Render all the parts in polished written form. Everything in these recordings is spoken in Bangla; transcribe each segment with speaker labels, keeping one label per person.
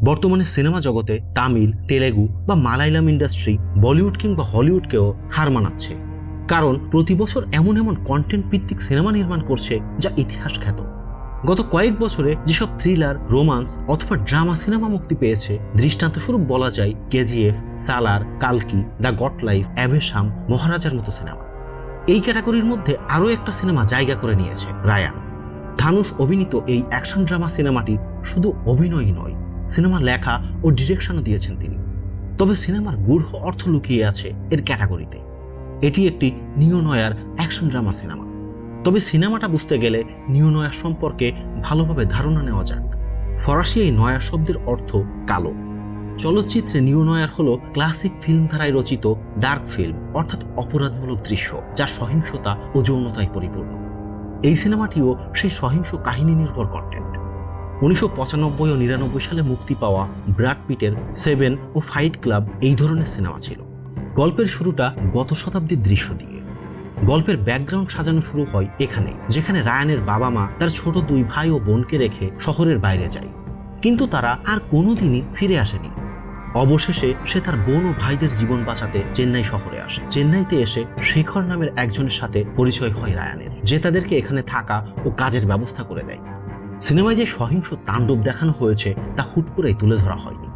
Speaker 1: বর্তমানে সিনেমা জগতে তামিল, তেলেগু বা মালায়ালাম ইন্ডাস্ট্রি বলিউড কিংবা হলিউডকেও হার মানাচ্ছে। কারণ প্রতি বছর এমন এমন কন্টেন্ট ভিত্তিক সিনেমা নির্মাণ করছে যা ইতিহাস খ্যাত। গত কয়েক বছরে যেসব থ্রিলার, রোমান্স অথবা ড্রামা সিনেমা মুক্তি পেয়েছে, দৃষ্টান্তস্বরূপ বলা যায় কেজিএফ, সালার, কালকি, দ্য গট লাইফ, অ্যাভেশাম, মহারাজার মতো সিনেমা। এই ক্যাটাগরির মধ্যে আরও একটা সিনেমা জায়গা করে নিয়েছে, রায়ান। ধানুষ অভিনীত এই অ্যাকশন ড্রামা সিনেমাটি শুধু অভিনয়ই নয়, সিনেমা লেখা ও ডিরেকশনও দিয়েছেন তিনি। তবে সিনেমার গূঢ় অর্থ লুকিয়ে আছে এর ক্যাটাগরিতে। এটি একটি নিও নয়ার অ্যাকশন ড্রামা সিনেমা। তবে সিনেমাটা বুঝতে গেলে নিও নয়ার সম্পর্কে ভালোভাবে ধারণা নেওয়া যাক। ফরাসি এই নয়ার শব্দের অর্থ কালো। চলচ্চিত্রে নিও নয়ার হলো ক্লাসিক ফিল্ম ধারায় রচিত ডার্ক ফিল্ম, অর্থাৎ অপরাধমূলক দৃশ্য যা সহিংসতা ও যৌনতায় পরিপূর্ণ। এই সিনেমাটিও সেই সহিংস কাহিনী নির্ভর কন্টেন্ট। 1995 ও 99 সালে মুক্তি পাওয়া ব্র্যাড পিটের 7 ও ফাইট ক্লাব এই ধরনের সিনেমা ছিল। গল্পের শুরুটা গত শতাব্দীর দৃশ্য দিয়ে। গল্পের ব্যাকগ্রাউন্ড সাজানো শুরু হয় এখানে, যেখানে রায়ানের বাবা মা তার ছোট 2 ভাই ও বোনকে রেখে শহরের বাইরে যায়, কিন্তু তারা আর কোনোদিনই ফিরে আসেনি। অবশেষে সে তার বোন ও ভাইদের জীবন বাঁচাতে চেন্নাই শহরে আসে। চেন্নাইতে এসে শেখর নামের একজনের সাথে পরিচয় হয় রায়ানের, যে তাদেরকে এখানে থাকা ও কাজের ব্যবস্থা করে দেয়। সিনেমায় যে সহিংস তাণ্ডব দেখানো হয়েছে তা হুট করেই তুলে ধরা হয়নি।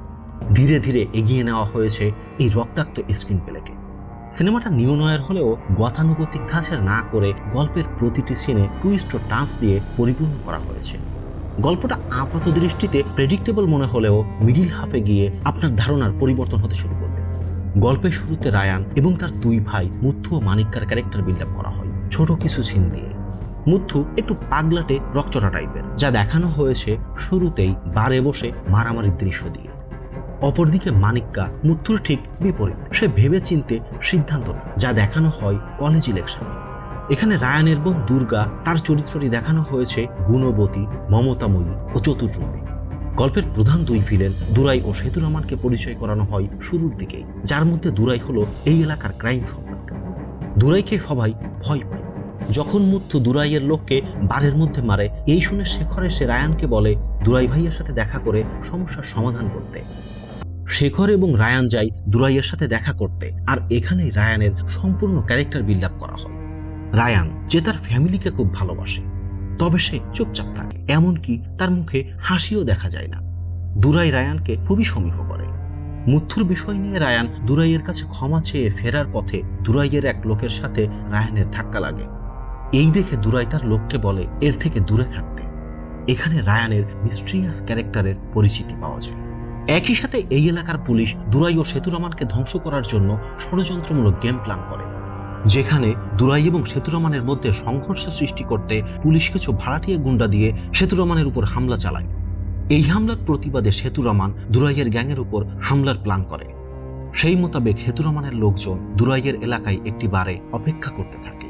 Speaker 1: ধীরে ধীরে এগিয়ে নেওয়া হয়েছে এই রক্তাক্ত স্ক্রিন প্লেকে। সিনেমাটা নিও নয়ার হলেও গতানুগতিক ধাঁচের না করে গল্পের প্রতিটি সিনে টুইস্ট ও টান্স দিয়ে পরিপূর্ণ করা হয়েছে। গল্পটা আপাত দৃষ্টিতে প্রেডিক্টেবল মনে হলেও মিডিল হাফে গিয়ে আপনার ধারণার পরিবর্তন হতে শুরু করবে। গল্পের শুরুতে রায়ান এবং তার 2 ভাই মুথু ও মানিক্কার ক্যারেক্টার বিল্ড আপ করা হয় ছোট কিছু সিন দিয়ে। মুথু একটু পাগলাটে রকচটা টাইপের, যা দেখানো হয়েছে শুরুতেই বারে বসে মারামারির দৃশ্য দিয়ে। অপরদিকে মানিক্কা মুথুর ঠিক বিপরীত, সে ভেবে চিনতে সিদ্ধান্ত নেয়, যা দেখানো হয় কলেজ ইলেকশনে। এখানে রায়ানের বোন দুর্গা, তার চরিত্রটি দেখানো হয়েছে গুণবতী, মমতাময়ী ও চতুর্রূপী। গল্পের প্রধান 2 ভিলেন দুরাই ও সেতুরামানকে পরিচয় করানো হয় শুরুর দিকেই, যার মধ্যে দুরাই হলো এই এলাকার ক্রাইম সম্রাট। দুরাইকে সবাই ভয় পায়। যখন মুথু দুরাইয়ের লোককে বারের মধ্যে মারে, এই শুনে শেখর এসে রায়ানকে বলে দুরাই ভাইয়ের সাথে দেখা করে সমস্যার সমাধান করতে। শেখর এবং রায়ান যায় দুরাইয়ের সাথে দেখা করতে, আর এখানেই রায়ানের সম্পূর্ণ ক্যারেক্টার বিল্ড আপ করা হয়। রায়ান, যে তার ফ্যামিলিকে খুব ভালোবাসে, তবে সে চুপচাপ থাকে, এমনকি তার মুখে হাসিও দেখা যায় না। দুরাই রায়ানকে খুবই সমীহ করে। মুথুর বিষয় নিয়ে রায়ান দুরাইয়ের কাছে ক্ষমা চেয়ে ফেরার পথে দুরাইয়ের এক লোকের সাথে রায়ানের ধাক্কা লাগে। এই দেখে দুরাই তার লোককে বলে এর থেকে দূরে থাকতে। এখানে রায়ানের মিস্ট্রিয়াস ক্যারেক্টারের পরিচিতি পাওয়া যায়। একই সাথে এই এলাকার পুলিশ দুরাই ও সেতুরামানকে ধ্বংস করার জন্য ষড়যন্ত্রমূলক গেম প্ল্যান করে, যেখানে দুরাই এবং সেতুরামানের মধ্যে সংঘর্ষ সৃষ্টি করতে পুলিশ কিছু ভাড়াটিয়া গুন্ডা দিয়ে সেতুরামানের উপর হামলা চালায়। এই হামলার প্রতিবাদে সেতুরামান দুরাইয়ের গ্যাংয়ের উপর হামলার প্ল্যান করে। সেই মোতাবেক সেতুরামানের লোকজন দুরাইয়ের এলাকায় একটি বারে অপেক্ষা করতে থাকে।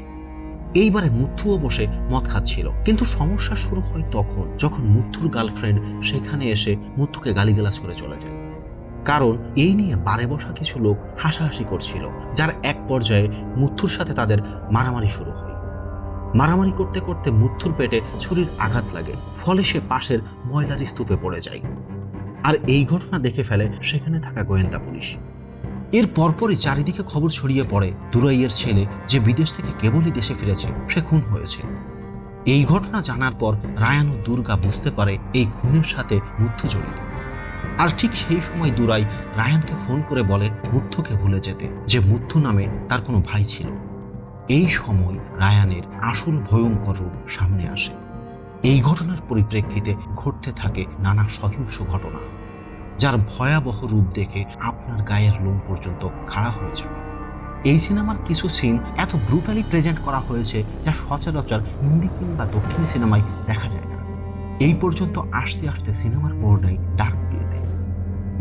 Speaker 1: এইবারে মুথুও বসে মদ খাচ্ছিল, কিন্তু সমস্যা শুরু হয় তখন যখন মুথুর গার্লফ্রেন্ড সেখানে এসে মুথুকে গালিগালাজ করে চলে যায়। কারণ এই নিয়ে বারে বসা কিছু লোক হাসাহাসি করছিল, যার এক পর্যায়ে মুথুর সাথে তাদের মারামারি শুরু হয়। মারামারি করতে করতে মুথুর পেটে ছুরির আঘাত লাগে, ফলে সে পাশের ময়লার স্তূপে পড়ে যায়। আর এই ঘটনা দেখে ফেলে সেখানে থাকা গোয়েন্দা পুলিশ। এর পরপরই চারিদিকে খবর ছড়িয়ে পড়ে দুরাইয়ের ছেলে, যে বিদেশ থেকে কেবলই দেশে ফিরেছে, সে খুন হয়েছে। এই ঘটনা জানার পর রায়ান ও দুর্গা বুঝতে পারে এই খুনের সাথে মুথু জড়িত। আর ঠিক সেই সময় দুরাই রায়ানকে ফোন করে বলে মুথুকে ভুলে যেতে, যে মুথু নামে তার কোনো ভাই ছিল। এই সময় রায়ানের আসল ভয়ঙ্কর রূপ সামনে আসে। এই ঘটনার পরিপ্রেক্ষিতে ঘটতে থাকে নানা সহিংস ঘটনা, যার ভয়াবহ রূপ দেখে আপনার গায়ের লোম পর্যন্ত খাড়া হয়ে যাবে। এই সিনেমার কিছু সিন এত ব্রুটালি প্রেজেন্ট করা হয়েছে যা সচরাচর হিন্দি কিংবা দক্ষিণী সিনেমায় দেখা যায় না। এই পর্যন্ত আসতে আসতে সিনেমার পর্দায় ডার্ক প্লেতে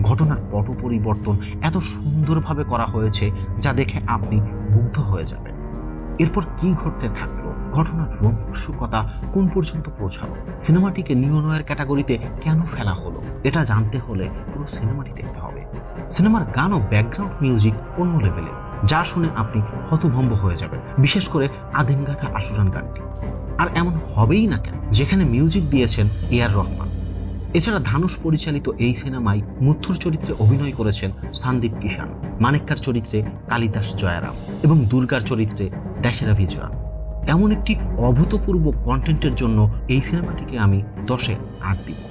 Speaker 1: ঘটনার পট পরিবর্তন এত সুন্দরভাবে করা হয়েছে যা দেখে আপনি মুগ্ধ হয়ে যাবেন। এরপর কি ঘটতে থাকলো, ঘটনার রোমহর্ষকতা কোন পর্যন্ত পৌঁছালো, সিনেমাটিকে নিও নয়ার ক্যাটাগরিতে কেন ফেলা হলো, এটা জানতে হলে পুরো সিনেমাটি দেখতে হবে। সিনেমার গান ও ব্যাকগ্রাউন্ড মিউজিক অন্য লেভেলে, যা শুনে আপনি হতভম্ব হয়ে যাবেন, বিশেষ করে আদিনগাথা আশুরান গানটি। আর এমন হবেই না কেন, যেখানে মিউজিক দিয়েছেন এ আর রহমান। এছাড়া ধানুষ পরিচালিত এই সিনেমায় মুথুর চরিত্রে অভিনয় করেছেন সন্দীপ কিষাণ, মানেক্কার চরিত্রে কালিদাস জয়ারাম এবং দুর্গার চরিত্রে দেশেরা ভিজওয়ান। এমন একটি অভূতপূর্ব কন্টেন্টের জন্য এই সিনেমাটিকে আমি 10-এ 8 দিব।